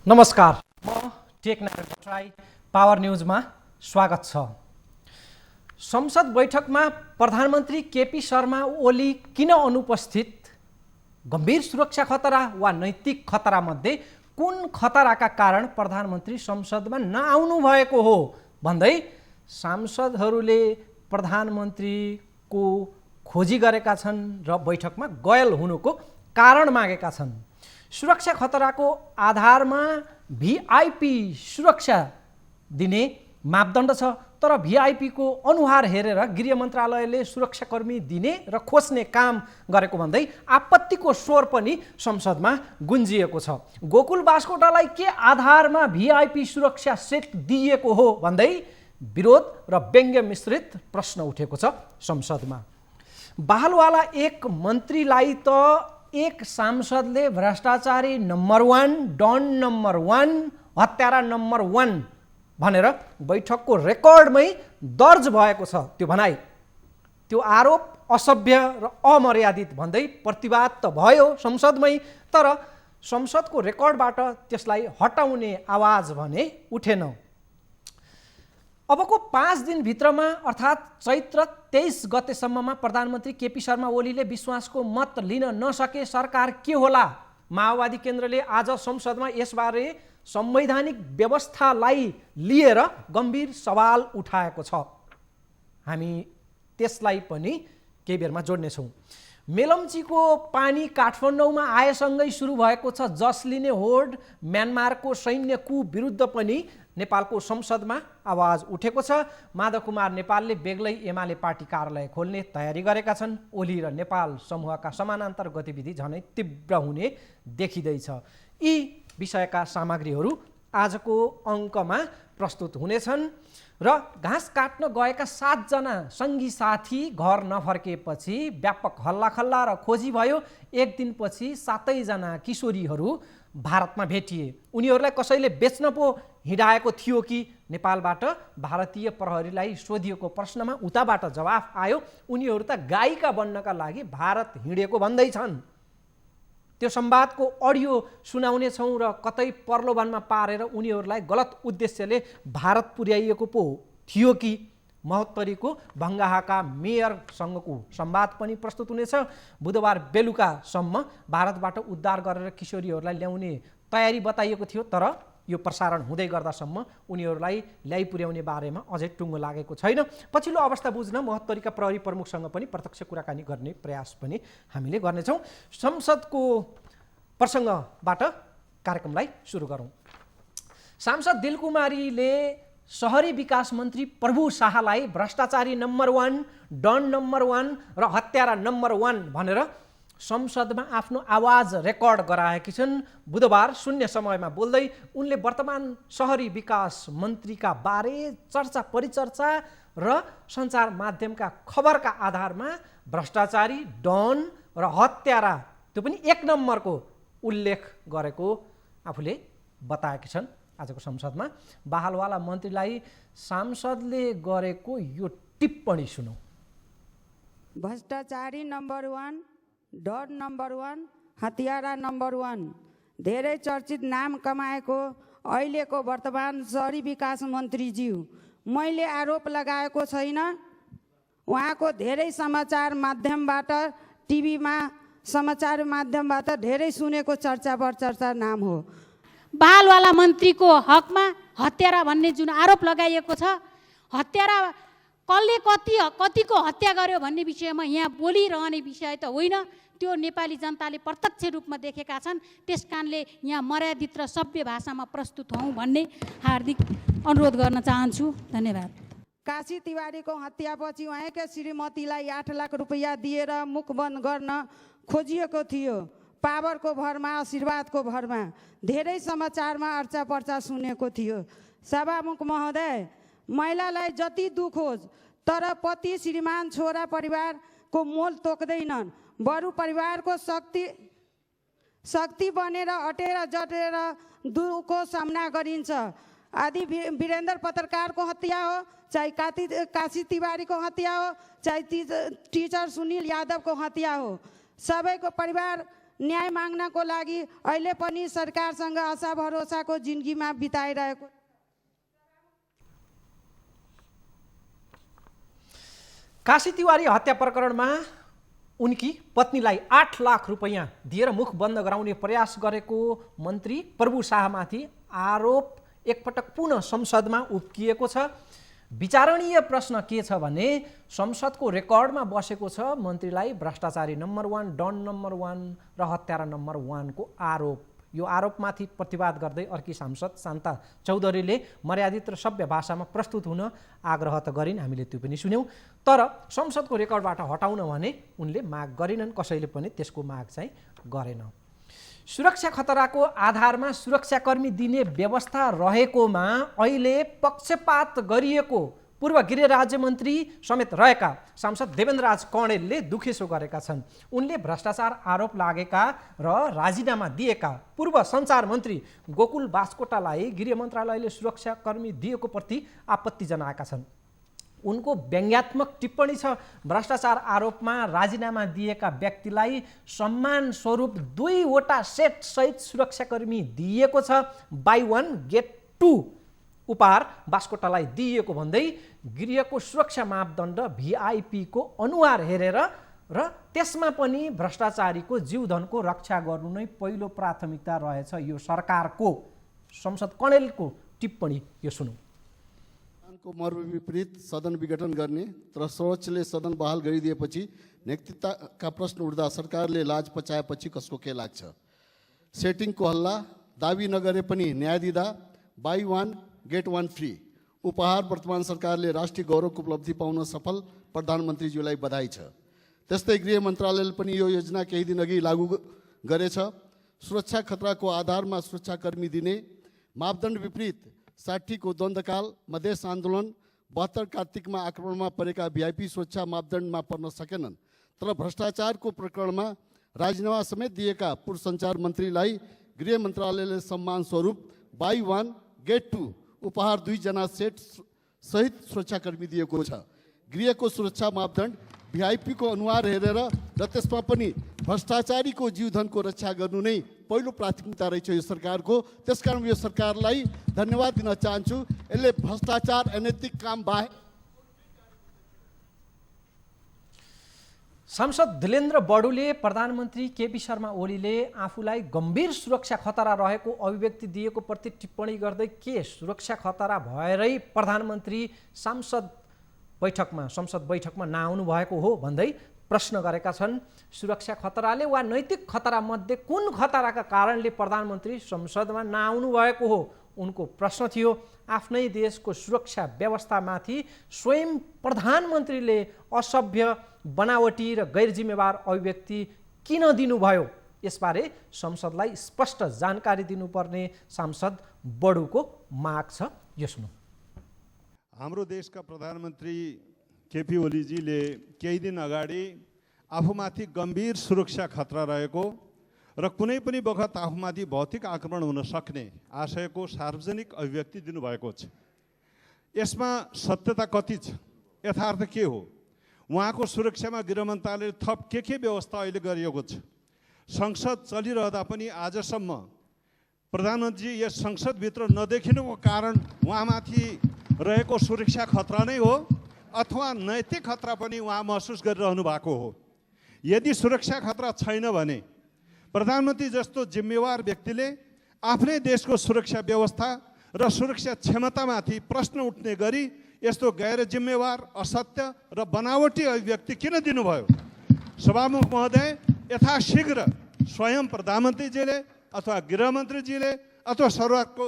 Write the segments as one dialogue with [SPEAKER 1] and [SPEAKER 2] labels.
[SPEAKER 1] नमस्कार, म टेकनारायण भट्टराई। पावर न्यूजमा स्वागत छ। संसद बैठकमा प्रधानमन्त्री केपी शर्मा ओली किन अनुपस्थित? गम्भीर सुरक्षा खतरा वा नैतिक खतरा मध्ये कुन खतराका कारण प्रधानमन्त्री संसदमा नआउनु भएको हो भन्दै सांसदहरूले प्रधानमन्त्रीको खोजी गरेका छन् र बैठकमा गयल हुनुको कारण मागेका छन्। सुरक्षा खतराको आधारमा भिआइपी सुरक्षा दिने मापदण्ड छ, तर भिआइपी को अनुहार हेरेर गृह मन्त्रालयले सुरक्षाकर्मी दिने र खोज्ने काम गरेको भन्दै आपत्तिको स्वर पनि संसदमा गुन्जिएको छ। गोकुल बास्कोटालाई के आधारमा भिआइपी सुरक्षा सेट दिएको हो भन्दै विरोध र व्यङ्ग्य मिश्रित प्रश्न उठेको छ संसदमा। बहालवाला एक मन्त्रीलाई त एक सांसदले भ्रष्टाचारी नम्बर 1, डन नम्बर 1, हत्यारा नम्बर 1 भनेर बैठकको रेकर्डमै दर्ज भएको छ। त्यो भनाइ, त्यो आरोप असभ्य र अमर्यादित भन्दै प्रतिवाद त भयो संसदमै, तर संसदको रेकर्डबाट त्यसलाई हटाउने आवाज भने उठेन। अबको 5 दिनभित्रमा अर्थात् चैत्र 23 गतेसम्ममा प्रधानमन्त्री केपी शर्मा ओलीले विश्वासको मत लिन नसके सरकार के होला? माओवादी केन्द्रले आज संसदमा यसबारे संवैधानिक व्यवस्थालाई लिएर गम्भीर सवाल उठाएको छ। हामी त्यसलाई पनि केही बेरमा जोड्नेछौँ। मेलम्चीको पानी काठमाडौँमा आएसँगै सुरु भएको छ जस लिने होड। म्यानमारको सैन्य कु विरुद्ध पनि नेपालको संसदमा आवाज उठेको छ। माधव कुमार नेपालले बेग्लै एमाले पार्टी कार्यालय खोल्ने तयारी गरेका छन्। ओली र नेपाल समूहका समानान्तर गतिविधि झनै तीव्र हुने देखिँदैछ। यी विषयका सामग्रीहरू आजको अङ्कमा प्रस्तुत हुनेछन् र घाँस काट्न गएका 7 जना सङ्गी साथी घर नफर्केपछि व्यापक हल्लाखल्ला र खोजी भयो। एक दिनपछि 7 जना किशोरीहरू भारतमा भेटिए। उनीहरूलाई कसैले बेच्न पो हिँडाएको थियो कि? नेपालबाट भारतीय प्रहरीलाई सोधिएको प्रश्नमा उताबाट जवाफ आयो, उनीहरू त गायिका बन्नका लागि भारत हिँडेको भन्दैछन्। त्यो संवादको अडियो सुनाउने छौँ र कतै प्रलोभनमा पारेर उनीहरूलाई गलत उद्देश्यले भारत पुर्याइएको पो थियो कि? महोत्तरीको भङ्गाहाका मेयरसँगको संवाद पनि प्रस्तुत हुनेछ। बुधबार बेलुकासम्म भारतबाट उद्धार गरेर किशोरीहरूलाई ल्याउने तयारी बताइएको थियो, तर यो प्रसारण हुँदै गर्दासम्म उनीहरूलाई ल्याइ पुर्याउने बारेमा अझै टुङ्गो लागेको छैन। पछिल्लो अवस्था बुझ्न महोत्तरीका प्रहरी प्रमुखसँग पनि प्रत्यक्ष कुराकानी गर्ने प्रयास पनि हामीले गर्नेछौँ। संसदको प्रसङ्गबाट कार्यक्रमलाई सुरु गरौँ। सांसद दिलकुमारीले शहरी विकास मन्त्री प्रभु शाहलाई भ्रष्टाचारी नम्बर 1, डन नम्बर 1 र हत्यारा नम्बर 1 भनेर संसदमा आफ्नो आवाज रेकर्ड गराएकी छन्। बुधबार शून्य समयमा बोल्दै उनले वर्तमान शहरी विकास मन्त्रीका बारे चर्चा परिचर्चा र सञ्चार माध्यमका खबरका आधारमा भ्रष्टाचारी, डन र हत्यारा, त्यो पनि 1 नम्बरको उल्लेख गरेको आफूले बताएकी छन्। आजको संसदमा बहालवाला मन्त्रीलाई सांसदले गरेको यो टिप्पणी सुनौ।
[SPEAKER 2] भ्रष्टाचारी नम्बर 1, डन नम्बर 1, हतियारा नम्बर 1, धेरै चर्चित नाम कमाएको अहिलेको वर्तमान शहरी विकास मन्त्रीज्यू, मैले आरोप लगाएको छैन। उहाँको धेरै समाचार माध्यमबाट, टिभीमा समाचार माध्यमबाट धेरै सुनेको चर्चा परिचर्चा नाम हो।
[SPEAKER 3] बहालवाला मन्त्रीको हकमा हत्यारा भन्ने जुन आरोप लगाइएको छ, हत्यारा कसले कतिको हत्या गर्यो भन्ने विषयमा यहाँ बोलिरहने विषय त होइन। त्यो नेपाली जनताले प्रत्यक्ष रूपमा देखेका छन्। त्यस कारणले यहाँ मर्यादित र सभ्य भाषामा प्रस्तुत हौँ भन्ने हार्दिक अनुरोध गर्न चाहन्छु। धन्यवाद।
[SPEAKER 2] काशी तिवारीको हत्यापछि उहाँकै श्रीमतीलाई 8 लाख रुपियाँ दिएर मुख बन्द गर्न खोजिएको थियो। पावरको भरमा, आशीर्वादको भरमा धेरै समाचारमा अर्चा पर्चा सुनेको थियो। सभामुख महोदय, महिलालाई जति दुख होस्, तर पति, श्रीमान, छोरा परिवारको मोल तोक्दैनन्। बरु परिवारको शक्ति बनेर अटेर जटेर दुखको सामना गरिन्छ। आदि वीरेन्द्र पत्रकारको हत्या हो, चाहे काशी तिवारीको हत्या हो, चाहे टिचर सुनिल यादवको हत्या हो, सबैको परिवार न्याय माग्नको लागि अहिले पनि सरकारसँग आशा भरोसाको जिन्दगीमा बिताइरहेको।
[SPEAKER 1] काशी तिवारी हत्या प्रकरणमा उनकी पत्नीलाई 8 लाख रुपैयाँ दिएर मुख बन्द गराउने प्रयास गरेको मन्त्री प्रभु शाहमाथि आरोप एकपटक पुनः संसदमा उब्किएको छ। विचारणीय प्रश्न के छ भने संसदको रेकर्डमा बसेको छ मन्त्रीलाई भ्रष्टाचारी नम्बर 1, डन नम्बर 1 र हत्यारा नम्बर 1 को आरोप। यो आरोपमाथि प्रतिवाद गर्दै अर्की सांसद शान्ता चौधरीले मर्यादित र सभ्य भाषामा प्रस्तुत हुन आग्रह त गरिन्, हामीले त्यो पनि सुन्यौँ, तर संसदको रेकर्डबाट हटाउन भने उनले माग गरिनन्, कसैले पनि त्यसको माग चाहिँ गरेन। सुरक्षा खतराको आधारमा सुरक्षाकर्मी दिने व्यवस्था रहेकोमा अहिले पक्षपात गरिएको पूर्व गृह राज्यमन्त्री समेत रहेका सांसद देवेन्द्रराज कँडेलले दुखेसो गरेका छन्। उनले भ्रष्टाचार आरोप लागेका र राजीनामा दिएका पूर्व सञ्चार मन्त्री गोकुल बास्कोटालाई गृह मन्त्रालयले सुरक्षाकर्मी दिएको प्रति आपत्ति जनाएका छन्। उनको व्यङ्ग्यात्मक टिप्पणी छ, भ्रष्टाचार आरोपमा राजीनामा दिएका व्यक्तिलाई सम्मान स्वरूप 2 वटा सेट सहित सुरक्षाकर्मी दिइएको छ, बाई 1 गेट 2 उपहार बास्कोटालाई दिइएको भन्दै गृहको सुरक्षा मापदण्ड VIP को अनुहार हेरेर र त्यसमा पनि भ्रष्टाचारीको जीवधनको रक्षा गर्नु नै पहिलो प्राथमिकता रहेछ यो सरकारको। संसद कँडेलको टिप्पणी यो सुनौँ।
[SPEAKER 4] को मर्मविपरीत सदन विघटन गर्ने तर सर्वोच्चले सदन बहाल गरिदिएपछि नेतृत्वका प्रश्न उठ्दा सरकारले लाज पचाएपछि कसको के लाग्छ? सेटिङको हल्ला, दाबी नगरे पनि न्याय दिँदा बाई 1 गेट 1 फ्री उपहार वर्तमान सरकारले राष्ट्रिय गौरवको उपलब्धि पाउन सफल प्रधानमन्त्रीज्यूलाई बधाई छ। त्यस्तै गृह मन्त्रालयले पनि यो योजना केही दिन अघि लागू गरेछ। सुरक्षा खतराको आधारमा सुरक्षाकर्मी दिने मापदण्ड विपरीत 60 को द्वन्द्वकाल, मधेस आन्दोलन, 72 कार्तिकमा आक्रमणमा परेका VIP सुरक्षा मापदण्डमा पर्न सकेनन्, तर भ्रष्टाचारको प्रकरणमा राजीनामा समेत दिएका पूर्व सञ्चार मन्त्रीलाई गृह मन्त्रालयले सम्मान स्वरूप बाई 1 गेट 2 उपहार 2 जना सेट सहित सुरक्षाकर्मी दिएको छ। गृहको सुरक्षा मापदण्ड VIP को अनुहार हेरेर र त्यसमा पनि भ्रष्टाचारीको जीवधनको रक्षा गर्नु नै पहिलो प्राथमिकता रहेछ यो सरकारको। त्यसकारण यो सरकारलाई धन्यवाद दिन चाहन्छु। यसले भ्रष्टाचार अनैतिक काम बाहेक
[SPEAKER 1] सांसद दिलेन्द्र बडुले प्रधानमन्त्री केपी शर्मा ओलीले आफूलाई गम्भीर सुरक्षा खतरा रहेको अभिव्यक्ति दिएको प्रति टिप्पणी गर्दै के सुरक्षा खतरा भएरै प्रधानमन्त्री संसद बैठकमा नआउनु भएको हो भन्दै प्रश्न गरेका छन्। सुरक्षा खतराले वा नैतिक खतरा मध्ये कुन खतराका कारणले प्रधानमन्त्री संसदमा नआउनु भएको हो उनको प्रश्न थियो। आफ्नै देशको सुरक्षा व्यवस्थामाथि स्वयं प्रधानमन्त्रीले असभ्य, बनावटी र गैर जिम्मेवार अभिव्यक्ति किन दिनुभयो यसबारे संसदलाई स्पष्ट जानकारी दिनुपर्ने सांसद बडुको माग छ। यो सुनौ।
[SPEAKER 5] हाम्रो देशका प्रधानमन्त्री केपी ओलीजीले केही दिन अगाडि आफूमाथि गम्भीर सुरक्षा खतरा रहेको र कुनै पनि बखत आफूमाथि भौतिक आक्रमण हुन सक्ने आशयको सार्वजनिक अभिव्यक्ति दिनुभएको छ। यसमा सत्यता कति छ, यथार्थ के हो? उहाँको सुरक्षामा गृह मन्त्रालयले थप के व्यवस्था अहिले गरिएको छ? संसद चलिरहँदा पनि आजसम्म प्रधानमन्त्री यस संसदभित्र नदेखिनुको कारण उहाँमाथि रहेको सुरक्षा खतरा नै हो अथवा नैतिक खतरा पनि उहाँ महसुस गरिरहनु भएको हो? यदि सुरक्षा खतरा छैन भने प्रधानमन्त्री जस्तो जिम्मेवार व्यक्तिले आफ्नै देशको सुरक्षा व्यवस्था र सुरक्षा क्षमतामाथि प्रश्न उठ्ने गरी यस्तो गैर जिम्मेवार, असत्य र बनावटी अभिव्यक्ति किन दिनुभयो? सभामुख महोदय, यथाशीघ्र स्वयं प्रधानमन्त्रीजीले अथवा गृहमन्त्रीजीले अथवा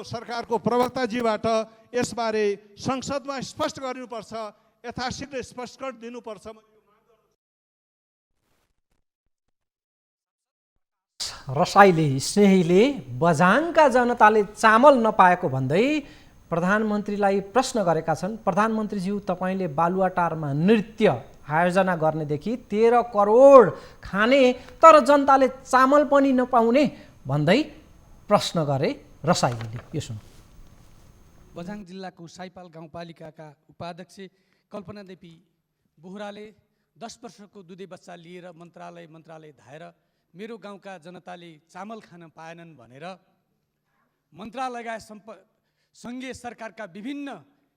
[SPEAKER 5] सरकारको प्रवक्ताजीबाट यसबारे संसदमा स्पष्ट गर्नुपर्छ, यथाशीघ्र स्पष्टीकरण दिनुपर्छ।
[SPEAKER 1] रसाइले स्नेहीले बझाङका जनताले चामल नपाएको भन्दै प्रधानमन्त्रीलाई प्रश्न गरेका छन्। प्रधानमन्त्रीज्यू, तपाईँले बालुवाटारमा नृत्य आयोजना गर्नेदेखि 13 करोड खाने तर जनताले चामल पनि नपाउने भन्दै प्रश्न गरे रसाइलीले। यो सुन।
[SPEAKER 6] बझाङ जिल्लाको साइपाल गाउँपालिकाका उपाध्यक्ष कल्पना देवी बोहराले 10 वर्षको दुधे बच्चा लिएर मन्त्रालय धाएर मेरो गाउँका जनताले चामल खान पाएनन् भनेर मन्त्रालय सङ्घीय सरकारका विभिन्न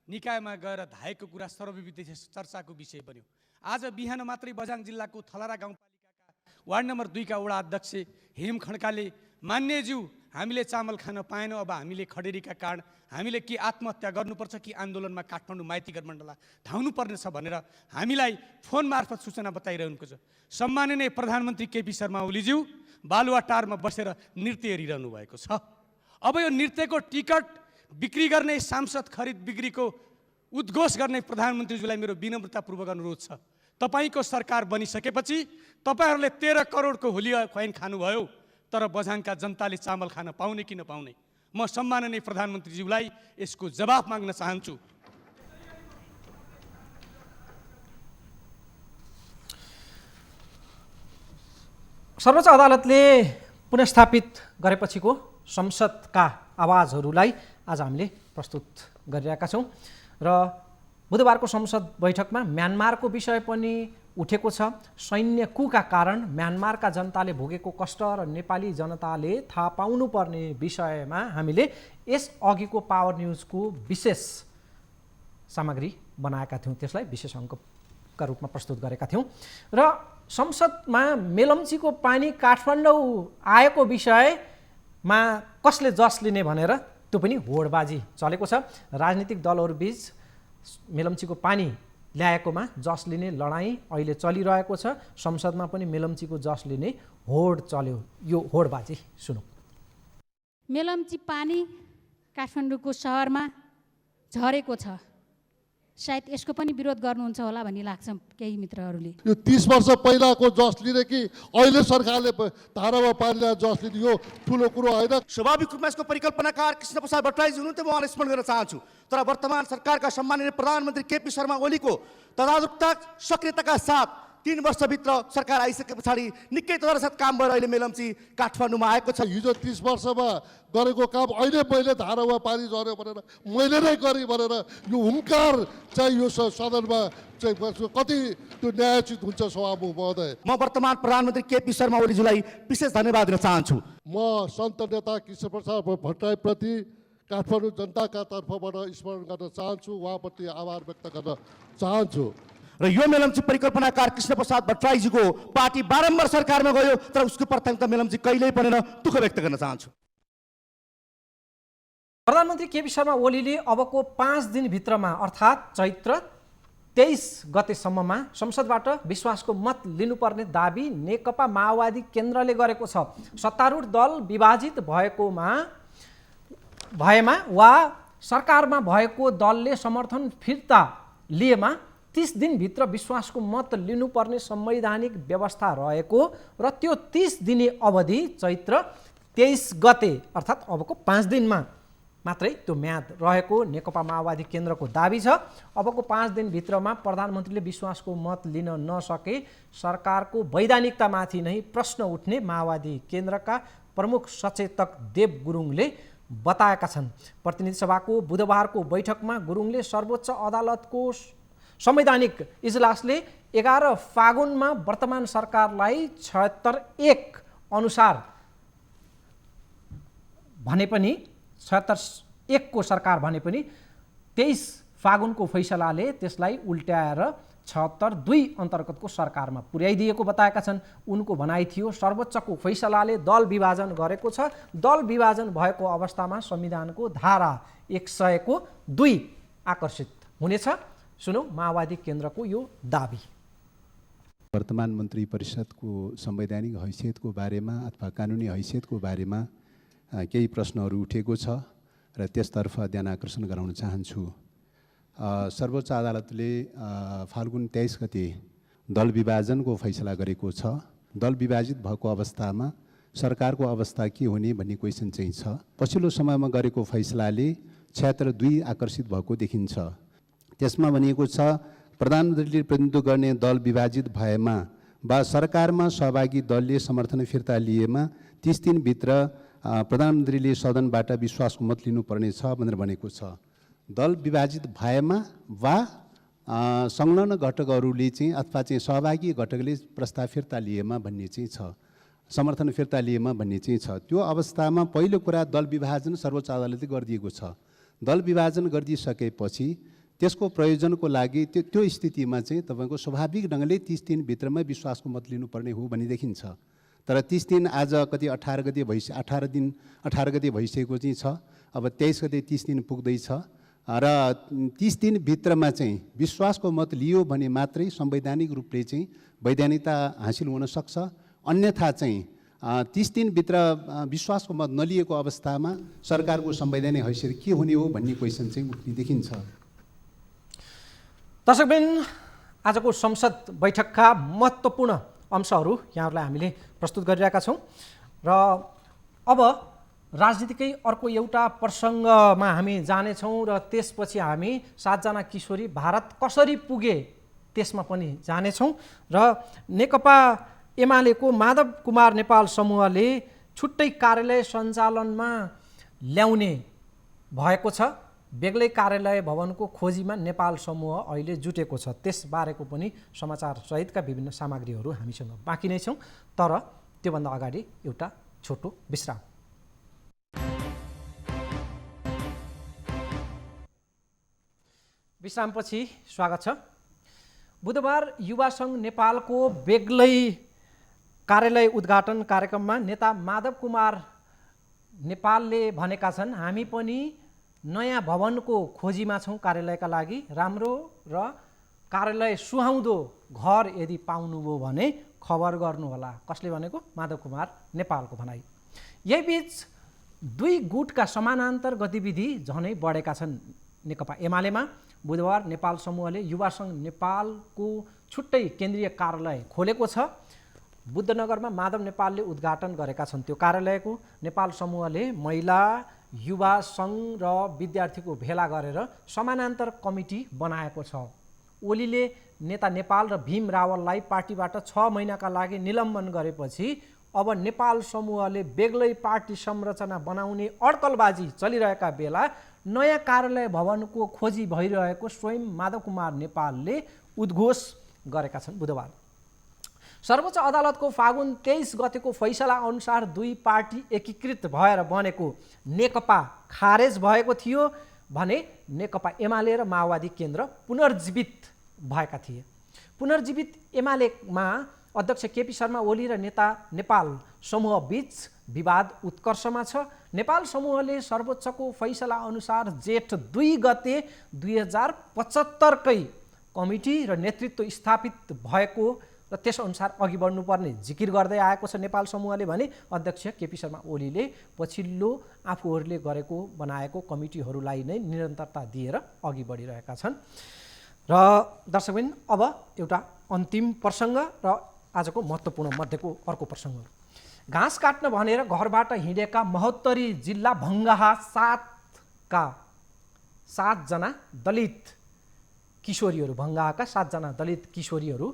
[SPEAKER 6] निकायमा गएर धाएको कुरा सर्वविदित चर्चाको विषय बन्यो। आज बिहान मात्रै बझाङ जिल्लाको थलरा गाउँपालिकाका वार्ड नम्बर 2 का वडा अध्यक्ष हेम खड्काले मान्यज्यू हामीले चामल खान पाएनौँ, अब हामीले खडेरीका कारण हामीले कि आत्महत्या गर्नुपर्छ कि आन्दोलनमा काठमाडौँ माइतीगढ मण्डललाई धाउनु पर्नेछ भनेर हामीलाई फोन मार्फत सूचना बताइरहनुको छ। सम्माननीय प्रधानमन्त्री केपी शर्मा ओलीज्यू बालुवाटारमा बसेर नृत्य हेरिरहनु भएको छ। अब यो नृत्यको टिकट बिक्री गर्ने, सांसद खरिद बिक्रीको उद्घोष गर्ने प्रधानमन्त्रीज्यूलाई मेरो विनम्रतापूर्वक अनुरोध छ, तपाईँको सरकार बनिसकेपछि तपाईँहरूले 13 करोडको होली खुवाइन खानुभयो, तर बझाङका जनताले चामल खान पाउने कि नपाउने? म सम्माननीय प्रधानमन्त्रीज्यूलाई यसको जवाफ माग्न चाहन्छु।
[SPEAKER 1] सर्वोच्च अदालतले पुनर्स्थापित गरेपछिको संसदका आवाजहरूलाई आज हामीले प्रस्तुत गरिरहेका छौँ र बुधबारको संसद बैठकमा म्यानमारको विषय पनि उठेको छ। सैन्य कुका कारण म्यानमारका जनताले भोगेको कष्ट र नेपाली जनताले थाहा पाउनुपर्ने विषयमा हामीले यस अघिको पावर न्युजको विशेष सामग्री बनाएका थियौँ, त्यसलाई विशेष अङ्कका रूपमा प्रस्तुत गरेका थियौँ र संसदमा मेलम्चीको पानी काठमाडौँ आएको विषयमा कसले जस लिने भनेर त्यो पनि होडबाजी चलेको छ। राजनीतिक दलहरूबीच मेलम्चीको पानी ल्याएकोमा जस लिने लडाईँ अहिले चलिरहेको छ। संसदमा पनि मेलम्चीको जस लिने होड चल्यो। यो होडबाजी सुनौँ।
[SPEAKER 3] मेलम्ची पानी काठमाडौँको सहरमा झरेको छ, सायद यसको पनि विरोध गर्नुहुन्छ होला भन्ने लाग्छ केही मित्रहरूले।
[SPEAKER 4] यो 30 वर्ष पहिलाको जस लिने कि अहिले सरकारले धारामा पारिला जस लिने, यो ठुलो कुरो होइन।
[SPEAKER 7] स्वाभाविक रूपमा यसको परिकल्पनाकार कृष्ण प्रसाद भट्टराईजी हुनुहुन्थ्यो, म उहाँलाई स्मरण गर्न चाहन्छु। तर वर्तमान सरकारका सम्माननीय प्रधानमन्त्री केपी शर्मा ओलीको तदारुकता सक्रियताका साथ 3 वर्षभित्र सरकार आइसके पछाडि निकै तदारुकताका साथ काम भएर अहिले मेलम्ची काठमाडौँमा आएको छ।
[SPEAKER 4] हिजो 30 वर्षमा गरेको काम अहिले मैले धारामा पानी झर्यो भनेर मैले नै गरेँ भनेर यो हुङ्कार चाहिँ यो सदनमा चाहिँ कति त्यो न्यायोचित हुन्छ सभामुख महोदय।
[SPEAKER 7] म वर्तमान प्रधानमन्त्री केपी शर्मा ओलीज्यूलाई विशेष धन्यवाद दिन चाहन्छु।
[SPEAKER 4] म सन्त नेता कृष्ण प्रसाद भट्टराईप्रति काठमाडौँ जनताका तर्फबाट स्मरण गर्न चाहन्छु, उहाँप्रति आभार व्यक्त गर्न चाहन्छु।
[SPEAKER 7] र यो मेलम्ची परिकल्पनाकार कृष्ण प्रसाद भट्टराईजीको पार्टी बारम्बार सरकारमा गयो, तर उसको प्राथमिकता मेलम्ची कहिल्यै परेन, दुःख व्यक्त गर्न चाहन्छु।
[SPEAKER 1] प्रधानमन्त्री केपी शर्मा ओलीले अबको 5 दिनभित्रमा अर्थात् चैत्र 23 गतेसम्ममा संसदबाट विश्वासको मत लिनुपर्ने दाबी नेकपा माओवादी केन्द्रले गरेको छ। सत्तारूढ दल विभाजित भएमा वा सरकारमा भएको दलले समर्थन फिर्ता लिएमा 30 दिनभित्र विश्वासको मत लिनुपर्ने संवैधानिक व्यवस्था रहेको र त्यो 30 दिने अवधि चैत्र 23 गते अर्थात् अबको 5 दिनमा मात्रै त्यो म्याद रहेको नेकपा माओवादी केन्द्रको दाबी छ। अबको 5 दिनभित्रमा प्रधानमन्त्रीले विश्वासको मत लिन नसके सरकारको वैधानिकतामाथि नै प्रश्न उठ्ने माओवादी केन्द्रका प्रमुख सचेतक देव गुरुङले बताएका छन्। प्रतिनिधि सभाको बुधबारको बैठकमा गुरुङले सर्वोच्च अदालतको संवैधानिक इजलासले 11 फागुनमा वर्तमान सरकारलाई 76(1) अनुसार भने पनि 76(1) को सरकार भने पनि 23 फागुनको फैसलाले त्यसलाई उल्ट्याएर 76(2) अन्तर्गतको सरकारमा पुर्याइदिएको बताएका छन्। उनको भनाइ थियो सर्वोच्चको फैसलाले दल विभाजन गरेको छ, दल विभाजन भएको अवस्थामा संविधानको धारा 100(2) आकर्षित हुनेछ। सुनौ माओवादी केन्द्रको यो दाबी।
[SPEAKER 8] वर्तमान मन्त्री परिषदको संवैधानिक हैसियतको बारेमा अथवा कानुनी हैसियतको बारेमा केही प्रश्नहरू उठेको छ र त्यसतर्फ ध्यान आकर्षण गराउन चाहन्छु। सर्वोच्च अदालतले फाल्गुन 23 गते दल विभाजनको फैसला गरेको छ। दल विभाजित भएको अवस्थामा सरकारको अवस्था के हुने भन्ने क्वेसन चाहिँ छ। पछिल्लो समयमा गरेको फैसलाले 76(2) आकर्षित भएको देखिन्छ। त्यसमा भनिएको छ प्रधानमन्त्रीले प्रतिनिधित्व गर्ने दल विभाजित भएमा वा सरकारमा सहभागी दलले समर्थन फिर्ता लिएमा 30 दिनभित्र प्रधानमन्त्रीले सदनबाट विश्वासको मत लिनुपर्नेछ भनेर भनेको छ। दल विभाजित भएमा वा संलग्न घटकहरूले चाहिँ अथवा चाहिँ सहभागी घटकले प्रस्ताव फिर्ता लिएमा भन्ने चाहिँ छ। समर्थन फिर्ता लिएमा भन्ने चाहिँ छ। त्यो अवस्थामा पहिलो कुरा दल विभाजन सर्वोच्च अदालतले गरिदिएको छ। दल विभाजन गरिदिइसकेपछि त्यसको प्रयोजनको लागि त्यो स्थितिमा चाहिँ तपाईँको स्वाभाविक ढङ्गले 30 दिनभित्रमा विश्वासको मत लिनुपर्ने हो भन्ने देखिन्छ। तर 30 दिन आज कति 18 गते भइसकेको चाहिँ छ। अब 23 गते 30 दिन पुग्दैछ र 30 दिनभित्रमा चाहिँ विश्वासको मत लियो भने मात्रै संवैधानिक रूपले चाहिँ वैधानिकता हासिल हुन सक्छ। अन्यथा चाहिँ 30 दिनभित्र विश्वासको मत नलिएको अवस्थामा सरकारको संवैधानिक हैसियत के हुने हो भन्ने क्वेसन चाहिँ उठ्ने देखिन्छ।
[SPEAKER 1] दर्शकबिन, आजको संसद बैठकका महत्त्वपूर्ण अंशहरू यहाँहरूलाई हामीले प्रस्तुत गरिरहेका छौँ र अब राजनीतिकै अर्को एउटा प्रसङ्गमा हामी जानेछौँ र त्यसपछि हामी 7 जना किशोरी भारत कसरी पुगे त्यसमा पनि जानेछौँ र नेकपा एमालेको माधव कुमार नेपाल समूहले छुट्टै कार्यालय सञ्चालनमा ल्याउने भएको छ। बेग्लै कार्यालय भवनको खोजीमा नेपाल समूह अहिले जुटेको छ। त्यसबारेको पनि समाचार सहितका विभिन्न सामग्रीहरू हामीसँग बाँकी नै छौँ। तर त्योभन्दा अगाडि एउटा छोटो विश्राम। विश्रामपछि स्वागत छ। बुधबार युवा सङ्घ नेपालको बेग्लै कार्यालय उद्घाटन कार्यक्रममा नेता माधव कुमार नेपालले भनेका छन्, हामी पनि नयाँ भवनको खोजीमा छौँ कार्यालयका लागि। राम्रो र कार्यालय सुहाउँदो घर यदि पाउनुभयो भने खबर गर्नुहोला। कसले भनेको? माधव कुमार नेपालको भनाइ। यही बीच दुई गुटका समानान्तर गतिविधि झनै बढेका छन्। नेकपा एमालेमा बुधबार नेपाल समूहले युवा सङ्घ नेपालको छुट्टै केन्द्रीय कार्यालय खोलेको छ। बुद्धनगरमा माधव नेपालले उद्घाटन गरेका छन् त्यो कार्यालयको। नेपाल समूहले महिला, युवा सङ्घ र विद्यार्थीको भेला गरेर समानान्तर कमिटी बनाएको छ। ओलीले नेता नेपाल र भीम रावललाई पार्टीबाट 6 महिनाका लागि निलम्बन गरेपछि अब नेपाल समूहले बेग्लै पार्टी संरचना बनाउने अड्कलबाजी चलिरहेका बेला नयाँ कार्यालय भवनको खोजी भइरहेको स्वयं माधव कुमार नेपालले उद्घोष गरेका छन्। बुधबार सर्वोच्च अदालतको फागुन 23 गतेको फैसला अनुसार दुई पार्टी एकीकृत भएर बनेको नेकपा खारेज भएको थियो भने नेकपा एमाले र माओवादी केन्द्र पुनर्जीवित भएका थिए। पुनर्जीवित एमालेमा अध्यक्ष केपी शर्मा ओली र नेता नेपाल समूह बीच विवाद उत्कर्षमा छ। नेपाल समूहले सर्वोच्चको फैसला अनुसार जेठ 2 गते 2075 कै कमिटी र नेतृत्व स्थापित भएको र त्यसअनुसार अघि बढ्नुपर्ने जिकिर गर्दै आएको छ नेपाल समूहले भने अध्यक्ष केपी शर्मा ओलीले पछिल्लो आफूहरूले बनाएको कमिटीहरूलाई नै निरन्तरता दिएर अघि बढिरहेका छन्। र दर्शकबिन, अब एउटा अन्तिम प्रसङ्ग र आजको महत्त्वपूर्ण मध्येको अर्को प्रसङ्ग। घाँस काट्न भनेर घरबाट हिँडेका महोत्तरी जिल्ला भङ्गाहा 7 जना दलित किशोरीहरू, भङ्गाहाका 7 जना दलित किशोरीहरू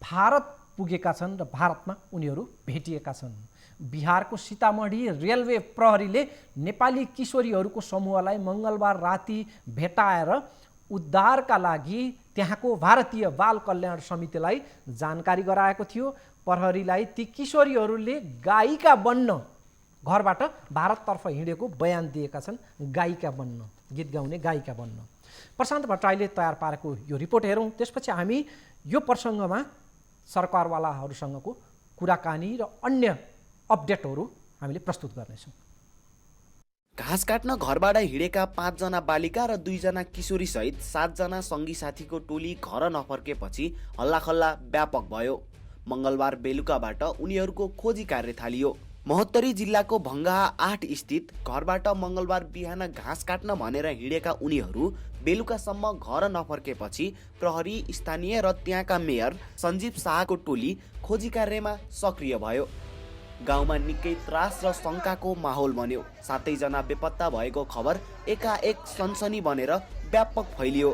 [SPEAKER 1] भारत पुगेका छन् र भारतमा उनीहरू भेटिएका छन्। बिहारको सीतामढी रेलवे प्रहरीले नेपाली किशोरीहरूको समूहलाई मङ्गलबार राति भेटाएर उद्धारका लागि त्यहाँको भारतीय बाल कल्याण समितिलाई जानकारी गराएको थियो। प्रहरीलाई ती किशोरीहरूले गायिका बन्न घरबाट भारततर्फ हिँडेको बयान दिएका छन्। गायिका बन्न, गीत गाउने गायिका बन्न। प्रशान्त भट्टराईले तयार पारेको यो रिपोर्ट हेरौँ, त्यसपछि हामी यो प्रसङ्गमा सरकारवालाहरूसँगको कुराकानी र अन्य अपडेटहरू हामीले प्रस्तुत गर्नेछौँ।
[SPEAKER 9] घाँस काट्न घरबाट हिँडेका 5 जना बालिका र 2 जना किशोरी सहित 7 जना सङ्गी साथीको टोली घर नफर्केपछि हल्लाखल्ला व्यापक भयो। मङ्गलबार बेलुकाबाट उनीहरूको खोजी कार्य थालियो। महोत्तरी जिल्लाको भङ्गाहा 8 स्थित घरबाट मङ्गलबार बिहान घाँस काट्न भनेर हिँडेका उनीहरू बेलुकासम्म घर नफर्केपछि प्रहरी, स्थानीय र त्यहाँका मेयर सञ्जीव शाहको टोली खोजी कार्यमा सक्रिय भयो। गाउँमा निकै त्रास र शङ्काको माहौल बन्यो। 7 जना बेपत्ता भएको खबर एकाएक सनसनी बनेर व्यापक फैलियो।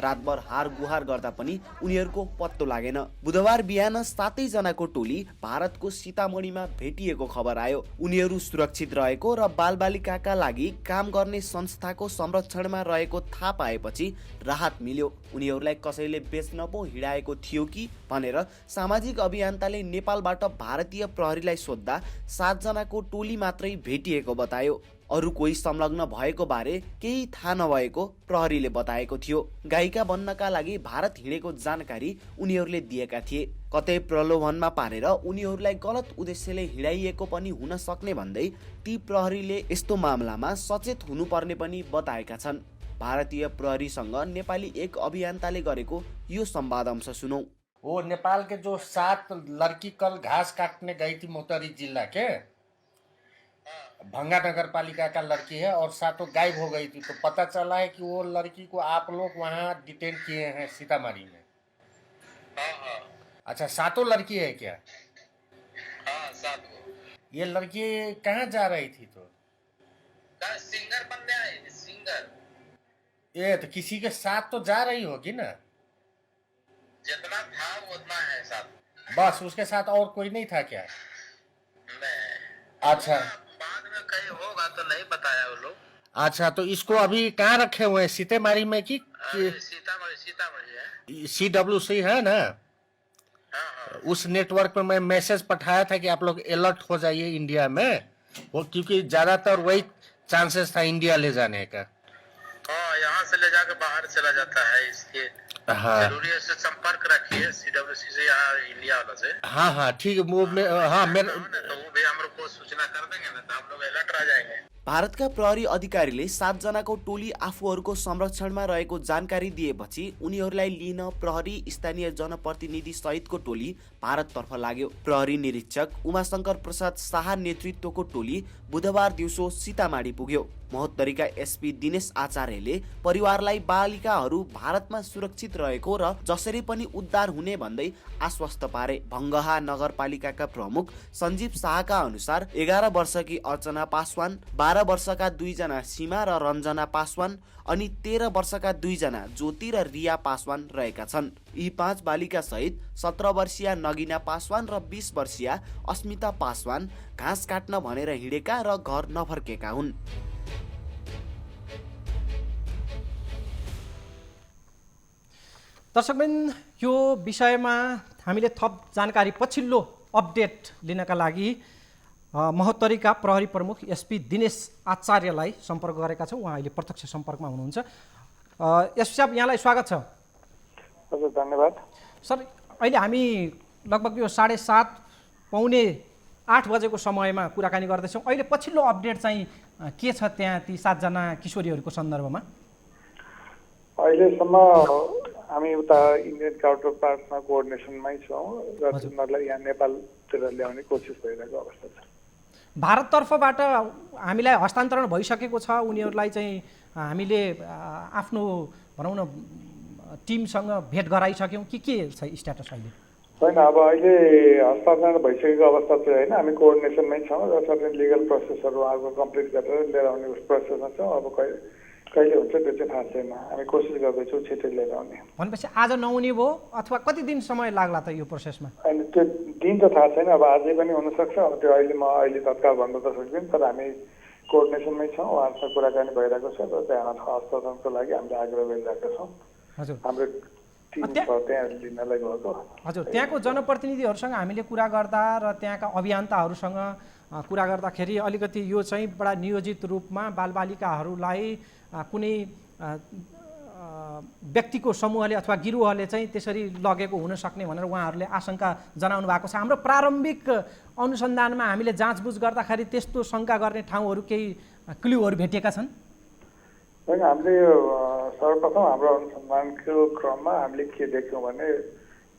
[SPEAKER 9] रातभर हार गुहार गर्दा पनि उनीहरूको पत्तो लागेन। बुधबार बिहान 7 जनाको टोली भारतको सीतामढीमा भेटिएको खबर आयो। उनीहरू सुरक्षित रहेको र बालबालिकाका लागि काम गर्ने संस्थाको संरक्षणमा रहेको थाहा पाएपछि राहत मिल्यो। उनीहरूलाई कसैले बेच्न पो हिँडाएको थियो कि भनेर सामाजिक अभियन्ताले नेपालबाट भारतीय प्रहरीलाई सोद्धा 7 जनाको टोली मात्रै भेटिएको बतायो। अरू कोही संलग्न भएको बारे केही थाहा नभएको प्रहरीले बताएको थियो। गायिका बन्नका लागि भारत हिँडेको जानकारी उनीहरूले दिएका थिए। कतै प्रलोभनमा पारेर उनीहरूलाई गलत उद्देश्यले हिँडाइएको पनि हुन सक्ने भन्दै ती प्रहरीले यस्तो मामलामा सचेत हुनुपर्ने पनि बताएका छन्। भारतीय प्रहरीसँग नेपाली एक अभियन्ताले गरेको यो संवाद अंश सुनौ।
[SPEAKER 10] वो नेपाल के जो 7 लड़की कल घास काटने गई थी मोहतरी जिला के भंगा नगर पालिका का लड़की है और 7 गायब हो गई थी। तो पता चला है कि वो लड़की को आप लोग वहाँ डिटेन किए हैं सीतामढ़ी में। अच्छा 7 लड़की है क्या?
[SPEAKER 11] हाँ 7।
[SPEAKER 10] ये लड़की कहाँ जा रही थी? तो
[SPEAKER 11] सिंगर बनने आई थी, सिंगर।
[SPEAKER 10] ये तो किसी के साथ तो जा रही होगी ना?
[SPEAKER 11] जितना था उतना है साथ।
[SPEAKER 10] बस उसके साथ और कोई नहीं था क्या?
[SPEAKER 11] नहीं।
[SPEAKER 10] अच्छा
[SPEAKER 11] बाद में कहीं होगा तो नहीं बताया वो लोग।
[SPEAKER 10] अच्छा तो इसको अभी कहाँ रखे हुए हैं? सीतामढ़ी में कि
[SPEAKER 11] सीतामढ़ी है।
[SPEAKER 10] CWC है ना?
[SPEAKER 11] हाँ।
[SPEAKER 10] उस नेटवर्क पे मैं मैसेज पठाया था कि आप लोग अलर्ट हो जाइए इंडिया में, वो क्योंकि ज्यादातर वही चांसेस था इंडिया ले जाने का।
[SPEAKER 11] हाँ यहाँ से ले जाकर बाहर चला जाता है, इसलिए
[SPEAKER 10] हाँ
[SPEAKER 11] जरूरी है संपर्क रखिए CWC से, यहाँ इंडिया वाला से।
[SPEAKER 10] हाँ ठीक है। वो हाँ मेरे
[SPEAKER 11] तो वो भी हम लोग को सूचना कर देंगे ना, तो हम लोग अलर्ट रह जाएंगे।
[SPEAKER 9] भारतका प्रहरी अधिकारीले 7 जनाको टोली आफूहरूको संरक्षणमा रहेको जानकारी दिएपछि उनीहरूलाई लिन प्रहरी स्थानीय जनप्रतिनिधि सहितको टोली भारततर्फ लाग्यो। प्रहरी निरीक्षक उमाशंकर प्रसाद शाह नेतृत्वको टोली बुधबार दिउँसो सीतामाढी पुग्यो। महोत्तरीका एसपी दिनेश आचार्यले परिवारलाई बालिकाहरू भारतमा सुरक्षित रहेको र जसरी पनि उद्धार हुने भन्दै आश्वस्त पारे। भङ्गहा नगरपालिकाका प्रमुख सञ्जीव शाहका अनुसार 11 वर्षकी अर्चना पासवान, 12 वर्षका 2 जना सीमा र रञ्जना पासवान अनि 13 वर्षका 2 जना ज्योति र रिया पासवान रहेका छन्। यी 5 बालिका सहित 17 वर्षीय नगिना पासवान र 20 वर्षीय अस्मिता पासवान घाँस काट्न भनेर हिँडेका र घर नफर्केका हुन्।
[SPEAKER 1] दर्शकबिन यो विषयमा हामीले थप जानकारी पछिल्लो अपडेट लिनका लागि महोत्तरीका प्रहरी प्रमुख एसपी दिनेश आचार्यलाई सम्पर्क गरेका छौँ। उहाँ अहिले प्रत्यक्ष सम्पर्कमा हुनुहुन्छ। एसपी साहब यहाँलाई स्वागत छ।
[SPEAKER 12] हजुर धन्यवाद
[SPEAKER 1] सर। अहिले हामी लगभग यो 7:30 पौने 8 बजेको समयमा कुराकानी गर्दैछौँ। अहिले पछिल्लो अपडेट चाहिँ के छ त्यहाँ ती 7 जना किशोरीहरूको सन्दर्भमा?
[SPEAKER 12] अहिलेसम्म हामी उता इन्डियन काउन्टर पार्टमा कोअर्डिनेसनमै छौँ र तिनीहरूलाई यहाँ नेपालतिर ल्याउने कोसिस भइरहेको अवस्था छ।
[SPEAKER 1] भारततर्फबाट हामीलाई हस्तान्तरण भइसकेको छ उनीहरूलाई चाहिँ हामीले आफ्नो भनौँ न टिमसँग भेट गराइसक्यौँ कि के छ स्ट्याटस अहिले?
[SPEAKER 12] होइन अब अहिले हस्तान्तरण भइसकेको अवस्था चाहिँ होइन, हामी कोअर्डिनेसनमै छौँ र सर्टेन लिगल प्रोसेसहरू उहाँको कम्प्लिट गरेर लिएर आउने प्रोसेसमा छौँ। अब कहिले हुन्छ त्यो चाहिँ थाहा छैन, हामी कोसिस गर्दैछौँ छिटै लिएर आउने।
[SPEAKER 1] भनेपछि आज नहुने भयो अथवा कति दिन समय लाग्ला त यो प्रोसेसमा?
[SPEAKER 12] होइन त्यो दिन त थाहा छैन, अब आजै पनि हुनसक्छ। अब त्यो अहिले तत्काल भन्न त सक्दिनँ, तर हामी कोअर्डिनेसनमै छौँ, उहाँहरूसँग कुराकानी भइरहेको छ र त्यहाँ हस्तान्तरणको लागि हामीले आग्रह गरिरहेका छौँ।
[SPEAKER 1] हजुर
[SPEAKER 12] हाम्रो टिम त्यहाँ लिनलाई गएको।
[SPEAKER 1] हजुर त्यहाँको जनप्रतिनिधिहरूसँग हामीले कुरा गर्दा र त्यहाँका अभियन्ताहरूसँग कुरा गर्दाखेरि अलिकति यो चाहिँ बडा नियोजित रूपमा बालबालिकाहरूलाई कुनै व्यक्तिको समूहले अथवा गिरोहले चाहिँ त्यसरी लगेको हुन सक्ने भनेर उहाँहरूले आशंका जनाउनु भएको छ। हाम्रो प्रारम्भिक अनुसन्धानमा हामीले जाँचबुझ गर्दाखेरि त्यस्तो शङ्का गर्ने ठाउँहरू केही क्ल्युहरू भेटिएका छन्?
[SPEAKER 12] होइन, हामीले सर्वप्रथम हाम्रो अनुसन्धानको क्रममा हामीले के देख्यौँ भने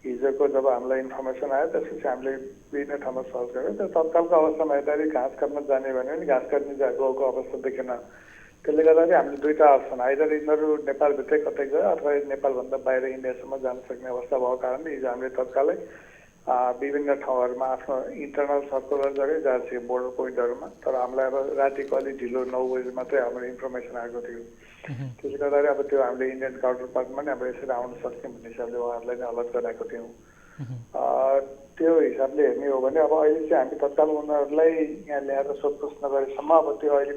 [SPEAKER 12] हिजोको जब हामीलाई इन्फर्मेसन आयो त्यसपछि हामीले विभिन्न ठाउँमा सर्च गऱ्यौँ। त्यो तत्कालको अवस्थामा हेर्दाखेरि घाँस काट्न जाने भन्यो भने घाँस काट्ने गएको अवस्था देखेन। त्यसले गर्दाखेरि हामीले दुईवटा अप्सन, आइदर यिनीहरू नेपालभित्रै कतै गयो अथवा नेपालभन्दा बाहिर इन्डियासम्म जान सक्ने अवस्था भएको कारणले हिजो हामीले तत्कालै विभिन्न ठाउँहरूमा आफ्नो इन्टरनल सर्कुलर गरे जहाँ चाहिँ बोर्डर पोइन्टहरूमा। तर हामीलाई अब रातिको अलिक ढिलो 9 बजी मात्रै हाम्रो इन्फर्मेसन आएको थियो। त्यसले गर्दाखेरि अब त्यो हामीले इन्डियन काउन्टर पार्टमा नै अब यसरी आउन सक्ने भन्ने हिसाबले उहाँहरूलाई नै अलर्ट गराएको थियौँ। त्यो हिसाबले हेर्ने हो भने अब अहिले चाहिँ हामी तत्काल उनीहरूलाई यहाँ ल्याएर सोधपुछ नगरेसम्म अब त्यो अहिले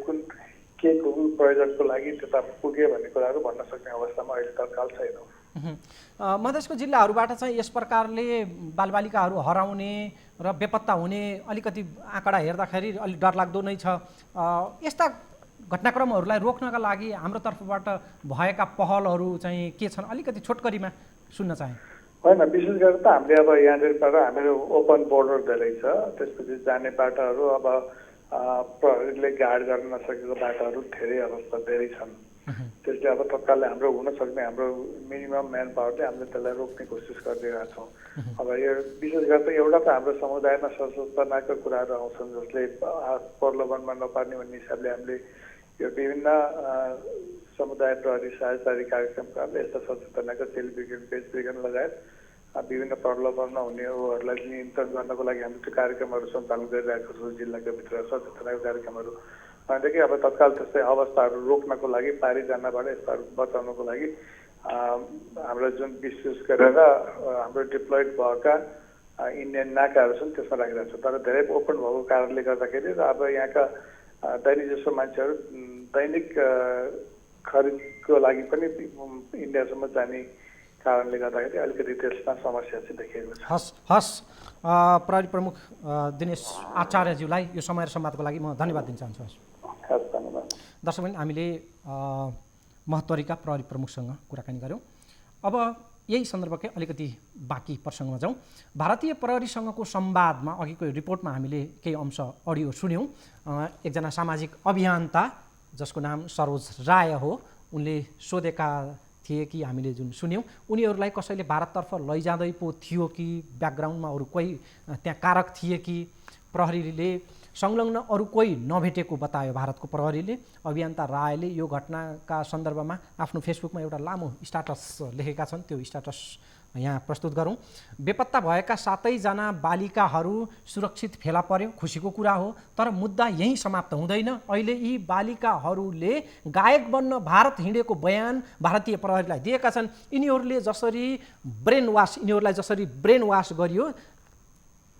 [SPEAKER 12] के कुन प्रयोजनको लागि त्यता पुग्यो भन्ने कुराहरू भन्न सक्ने अवस्थामा अहिले तत्काल छैनौँ।
[SPEAKER 1] मधेसको जिल्लाहरूबाट चाहिँ यस प्रकारले बालबालिकाहरू हराउने र बेपत्ता हुने अलिकति आँकडा हेर्दाखेरि अलिक डरलाग्दो नै छ। यस्ता घटनाक्रमहरूलाई रोक्नका लागि हाम्रो तर्फबाट भएका पहलहरू चाहिँ के छन् अलिकति छोटकरीमा सुन्न चाहे।
[SPEAKER 12] होइन, विशेष गरेर त हामीले अब यहाँनिरबाट हाम्रो ओपन बोर्डर धेरै छ। त्यसपछि जाने बाटाहरू अब प्रहरीले गार्ड गर्न नसकेको बाटाहरू धेरै छन्। त्यसले अब तत्कालले हाम्रो हुन सक्ने हाम्रो मिनिमम म्यान पावरले हामीले त्यसलाई रोक्ने कोसिस गरिरहेका छौँ। अब यो विशेष गरेर त एउटा त हाम्रो समुदायमा सचेतनाका कुराहरू आउँछन् जसले प्रलोभनमा नपार्ने भन्ने हिसाबले हामीले यो विभिन्न समुदाय प्रहरी सहायतारी कार्यक्रमकाले यस्ता सचेतनाका टेलिभिजन पेजविजन लगायत विभिन्न प्रलोभन नहुनेहरूलाई नियन्त्रण गर्नको लागि हामीले त्यो कार्यक्रमहरू सञ्चालन गरिरहेको छौँ। जिल्लाको भित्र सचेतनाको कार्यक्रमहरू भनेदेखि अब तत्काल त्यस्तै अवस्थाहरू रोक्नको लागि पारी जानबाट यस्ताहरू बचाउनको लागि हाम्रो जुन विशेष गरेर हाम्रो डिप्लोइड भएका इन्डियन नाकाहरू छन् त्यसमा राखिरहेको छ। तर धेरै ओपन भएको कारणले गर्दाखेरि र अब यहाँका दैनिक जसो मान्छेहरू दैनिक खरिदको लागि पनि इन्डियासम्म जाने कारणले गर्दाखेरि अलिकति त्यसमा समस्या चाहिँ देखिएको छ।
[SPEAKER 1] हस् प्रहरी प्रमुख दिनेश आचार्यज्यूलाई यो समय र संवादको लागि म धन्यवाद दिन चाहन्छु।
[SPEAKER 12] हस्, धन्यवाद।
[SPEAKER 1] दर्शकबिन, हामीले महतवरीका प्रहरी प्रमुखसँग कुराकानी गऱ्यौँ। अब यही सन्दर्भकै अलिकति बाँकी प्रसङ्गमा जाउँ। भारतीय प्रहरीसँगको संवादमा अघिको रिपोर्टमा हामीले केही अंश अडियो सुन्यौँ। एकजना सामाजिक अभियन्ता जसको नाम सरोज राय हो, उनले सोधेका थिए कि हामीले जुन सुन्यौँ उनीहरूलाई कसैले भारततर्फ लैजाँदै पो थियो कि ब्याकग्राउन्डमा अरू कोही त्यहाँ कारक थिए कि प्रहरीले संलग्न अरू कोही नभेटेको बतायो भारतको प्रहरीले। अभियन्ता रायले यो घटनाका सन्दर्भमा आफ्नो फेसबुकमा एउटा लामो स्ट्याटस लेखेका छन्। त्यो स्ट्याटस यहाँ प्रस्तुत गरौँ। बेपत्ता भएका 7जना बालिकाहरू सुरक्षित फेला पर्यो, खुसीको कुरा हो। तर मुद्दा यहीँ समाप्त हुँदैन। अहिले यी बालिकाहरूले गायक बन्न भारत हिँडेको बयान भारतीय प्रहरीलाई दिएका छन्। यिनीहरूलाई जसरी ब्रेन वास गरियो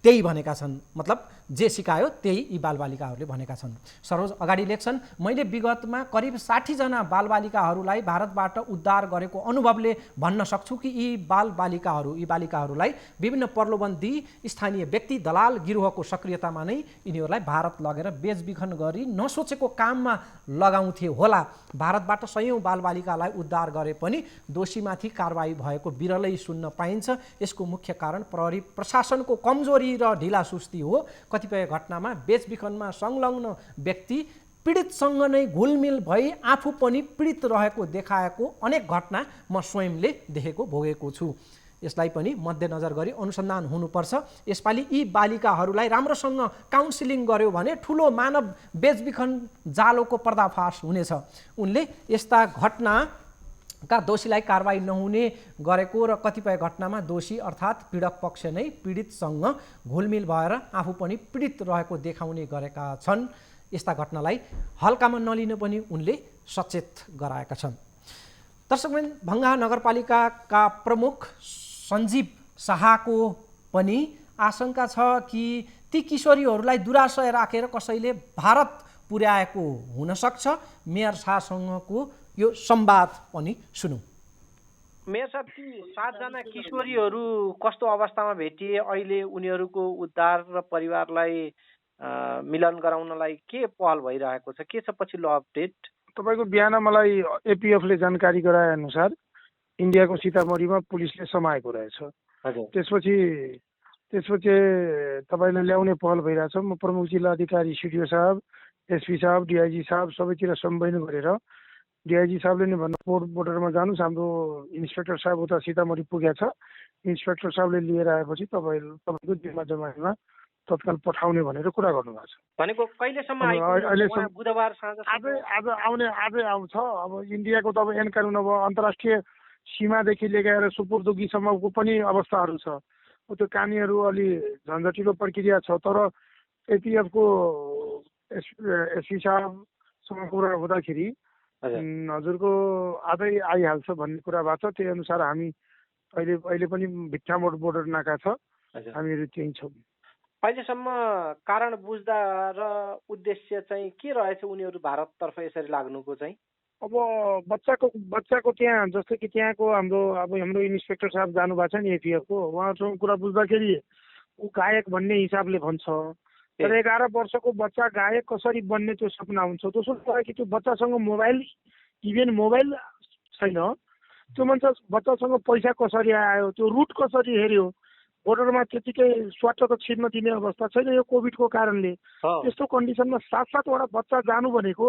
[SPEAKER 1] त्यही भनेका छन्, मतलब जे सिकायो त्यही यी बालबालिकाहरूले भनेका छन्। सरोज अगाडि लेख्छन्, मैले विगतमा करिब 60जना बालबालिकाहरूलाई भारतबाट उद्धार गरेको अनुभवले भन्न सक्छु कि यी बालिकाहरूलाई विभिन्न प्रलोभन दिई स्थानीय व्यक्ति दलाल गिरोहको सक्रियतामा नै यिनीहरूलाई भारत लगेर बेचबिखन गरी नसोचेको काममा लगाउँथे होला। भारतबाट 100औं बालबालिकालाई उद्धार गरे पनि दोषीमाथि कारबाही भएको बिरलै सुन्न पाइन्छ। यसको मुख्य कारण प्रहरी प्रशासनको कमजोरी र ढिलासुस्ती हो। कतिपय घटनामा बेचबिखनमा संलग्न व्यक्ति पीडितसँग नै घुलमिल भई आफू पनि पीडित रहेको देखाएको अनेक घटना म स्वयंले देखेको भोगेको छु। यसलाई पनि मध्यनजर गरी अनुसन्धान हुनुपर्छ। यसपालि यी बालिकाहरूलाई राम्रोसँग काउन्सिलिङ गर्यो भने ठुलो मानव बेचबिखन जालोको पर्दाफास हुनेछ। उनले यस्ता घटनाका दोषीलाई कारबाही नहुने गरेको र कतिपय घटनामा दोषी अर्थात् पीडक पक्ष नै पीडितसँग घुलमिल भएर आफू पनि पीडित रहेको देखाउने गरेका छन्। यस्ता घटनालाई हल्कामा नलिन पनि उनले सचेत गराएका छन्। दर्शकवृन्द, भङ्गा नगरपालिकाका प्रमुख सञ्जीव शाहको पनि आशंका छ कि ती किशोरीहरूलाई दुराशय राखेर कसैले भारत पुर्याएको हुनसक्छ। मेयर शाहसँगको यो संवाद पनि सुनौँ।
[SPEAKER 13] मेयर साहब, ती 7जना किशोरीहरू कस्तो अवस्थामा भेटिए, अहिले उनीहरूको उद्धार र परिवारलाई मिलन गराउनलाई के पहल भइरहेको छ, के छ पछिल्लो अपडेट?
[SPEAKER 14] तपाईँको बिहान मलाई एपिएफले जानकारी गराए अनुसार इन्डियाको सीतामढीमा पुलिसले समाएको रहेछ। त्यसपछि तपाईँलाई ल्याउने पहल भइरहेछ। म प्रमुख जिल्ला अधिकारी सिडिओ साहब, एसपी साहब, डिआइजी साहब सबैतिर सम्बोधन गरेर डिआइजी साहबले नि भन्नु पोर्ट बोर्डरमा जानुहोस्, हाम्रो इन्सपेक्टर साहब उता सीतामढी पुगेको छ, इन्सपेक्टर साहबले लिएर आएपछि तपाईँको जिम्मा जमानमा तत्काल पठाउने भनेर कुरा गर्नुभएको छ।
[SPEAKER 13] भनेको कहिलेसम्म? बुधबार साँझ
[SPEAKER 14] आजै आउँछ। अब इन्डियाको त अब ऐन कानुन अब अन्तर्राष्ट्रिय सीमादेखि लिएर सुपुर्दुगीसम्मको पनि अवस्थाहरू छ। त्यो कानुनीहरू अलि झन्झटिलो प्रक्रिया छ। तर एपिएफको एसपी साहबसँग कुरा हुँदाखेरि हजुरको आधै आइहाल्छ भन्ने कुरा भएको छ। त्यही अनुसार हामी अहिले पनि भिट्टामोड बोर्डर नाका छ, हामीहरू त्यहीँ छौँ।
[SPEAKER 13] अहिलेसम्म कारण बुझ्दा र उद्देश्य चाहिँ के रहेछ उनीहरू भारततर्फ यसरी लाग्नुको चाहिँ?
[SPEAKER 14] अब बच्चाको त्यहाँ जस्तो कि त्यहाँको हाम्रो इन्सपेक्टर साहब जानुभएको छ नि एपिएफको, उहाँहरूसँग कुरा बुझ्दाखेरि ऊ गायक भन्ने हिसाबले भन्छ। तर 11 वर्षको बच्चा गायक कसरी बन्ने त्यो सपना हुन्छ। दोस्रो कुरा कि त्यो बच्चासँग इभेन मोबाइल छैन, त्यो बच्चासँग पैसा कसरी आयो, त्यो रुट कसरी हेऱ्यो। बोर्डरमा त्यतिकै स्वाट त छिर्न दिने अवस्था छैन यो कोभिडको कारणले। त्यस्तो कन्डिसनमा 7-7वटा बच्चा जानु भनेको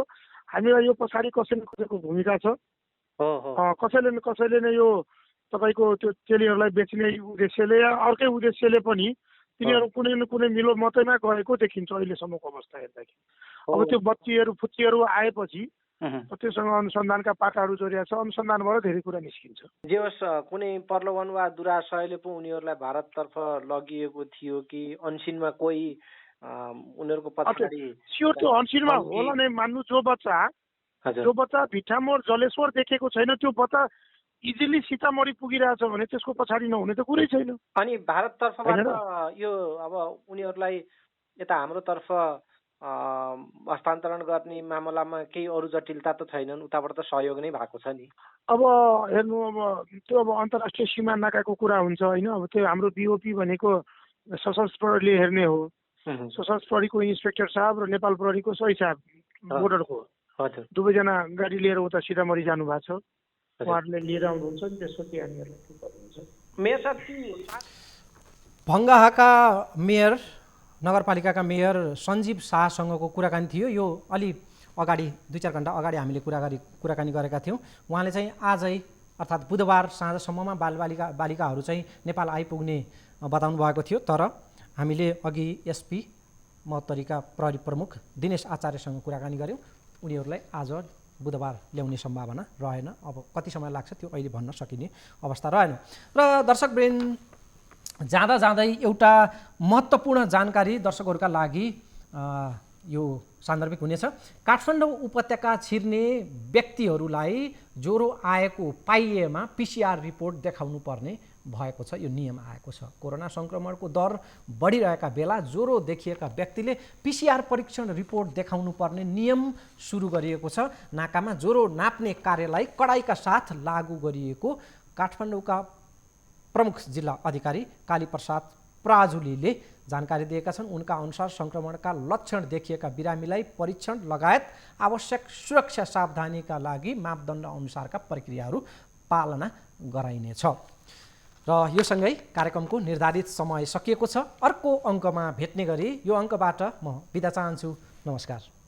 [SPEAKER 14] हामीलाई यो पछाडि कसैले कसैको भूमिका छ। कसैले नै यो तपाईँको त्यो चेलीहरूलाई बेच्ने उद्देश्यले या अर्कै उद्देश्यले पनि तिनीहरू कुनै न कुनै मिलो मतैमा गएको देखिन्छ अहिलेसम्मको अवस्था हेर्दाखेरि। अब त्यो बच्चीहरू फुच्चीहरू आएपछि त्योसँग अनुसन्धानका पाटाहरू जोडिया छ, अनुसन्धानबाट धेरै कुरा निस्किन्छ।
[SPEAKER 13] जे होस्, कुनै प्रलोभन वा दुराशयले पो उनीहरूलाई भारततर्फ लगिएको थियो कि अनसिनमा कोही उनीहरूको पछाडि?
[SPEAKER 14] स्योर त्यो अनसिनमा होला नै मान्नु। जो बच्चा भिट्टामोड जलेश्वर देखेको छैन त्यो बच्चा इजिली सीतामढी पुगिरहेछ भने त्यसको पछाडि नहुने त कुरै छैन।
[SPEAKER 13] अनि भारततर्फबाट यो अब उनीहरूलाई यता हाम्रोतर्फ हस्तान्तरण गर्ने मामलामा केही अरू जटिलता त छैनन्? उताबाट त सहयोग नै भएको छ नि।
[SPEAKER 14] अब हेर्नु, अब त्यो अन्तर्राष्ट्रिय सीमा नाकाको कुरा हुन्छ होइन। अब त्यो हाम्रो बिओपी भनेको सशस्त्र प्रहरीले हेर्ने हो। सशस्त्र प्रहरीको इन्सपेक्टर साहब र नेपाल प्रहरीको सही साहब बोर्डरको दुवैजना गाडी लिएर उता सीतामढी जानु भएको छ। उहाँहरूले लिएर आउनुहुन्छ नि, त्यसपछि हामीहरूलाई गर्नुहुन्छ।
[SPEAKER 13] मेयर साहब,
[SPEAKER 1] भङ्गाहाका मेयर नगरपालिकाका मेयर सञ्जीव शाहसँगको कुराकानी थियो। यो अलि अगाडि 2-4 घन्टा अगाडि हामीले कुराकानी गरेका थियौँ। उहाँले चाहिँ आजै अर्थात् बुधबार साँझसम्ममा बालिकाहरू चाहिँ नेपाल आइपुग्ने बताउनु भएको थियो। तर हामीले अघि एसपी महोत्तरीका प्रहरी प्रमुख दिनेश आचार्यसँग कुराकानी गऱ्यौँ। उनीहरूलाई आज बुधबार ल्याउने सम्भावना रहेन। अब कति समय लाग्छ त्यो अहिले भन्न सकिने अवस्था रहेन। र दर्शकवृन्द, जाँदा जाँदै एउटा महत्त्वपूर्ण जानकारी दर्शकहरूका लागि यो सान्दर्भिक हुनेछ। काठमाडौँ उपत्यका छिर्ने व्यक्तिहरूलाई ज्वरो आएको पाइएमा पिसिआर रिपोर्ट देखाउनु पर्ने भएको छ। यो नियम आएको छ। कोरोना सङ्क्रमणको दर बढिरहेका बेला ज्वरो देखिएका व्यक्तिले पिसिआर परीक्षण रिपोर्ट देखाउनु पर्ने नियम सुरु गरिएको छ। नाकामा ज्वरो नाप्ने कार्यलाई कडाइका साथ लागू गरिएको काठमाडौँका प्रमुख जिल्ला अधिकारी कालीप्रसाद प्राजुलीले जानकारी दिएका छन्। उनका अनुसार सङ्क्रमणका लक्षण देखिएका बिरामीलाई परीक्षण लगायत आवश्यक सुरक्षा सावधानीका लागि मापदण्ड अनुसारका प्रक्रियाहरू पालना गराइनेछ। र यो सँगै कार्यक्रमको निर्धारित समय सकिएको छ। अर्को अङ्कमा भेट्ने गरी यो अङ्कबाट म बिदा चाहन्छु। नमस्कार।